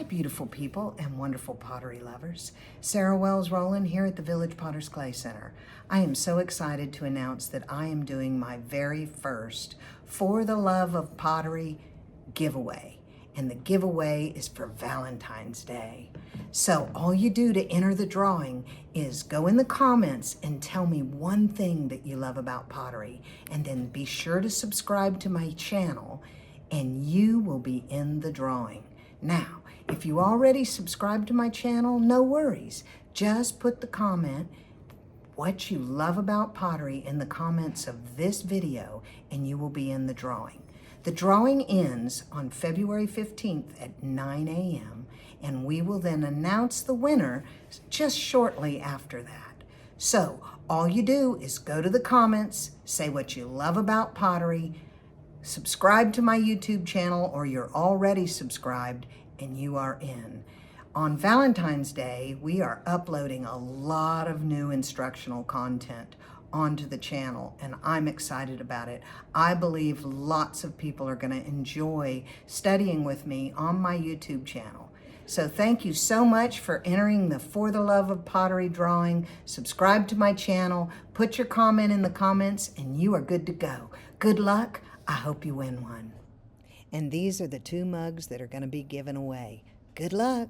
Hi, beautiful people and wonderful pottery lovers. Sarah Wells Rolland here at the Village Potter's Clay Center. I am so excited to announce that I am doing my very first For the Love of Pottery giveaway. And the giveaway is for Valentine's Day. So all you do to enter the drawing is go in the comments and tell me one thing that you love about pottery. And then be sure to subscribe to my channel and you will be in the drawing. Now, if you already subscribed to my channel, no worries. Just put the comment, what you love about pottery, in the comments of this video, and you will be in the drawing. The drawing ends on February 15th at 9 a.m., and we will then announce the winner just shortly after that. So, all you do is go to the comments, say what you love about pottery, subscribe to my YouTube channel, or you're already subscribed, and you are in. On Valentine's Day, we are uploading a lot of new instructional content onto the channel, and I'm excited about it. I believe lots of people are going to enjoy studying with me on my YouTube channel. So thank you so much for entering the For the Love of Pottery drawing. Subscribe to my channel, put your comment in the comments, and you are good to go. Good luck. I hope you win one. And these are the 2 mugs that are going to be given away. Good luck.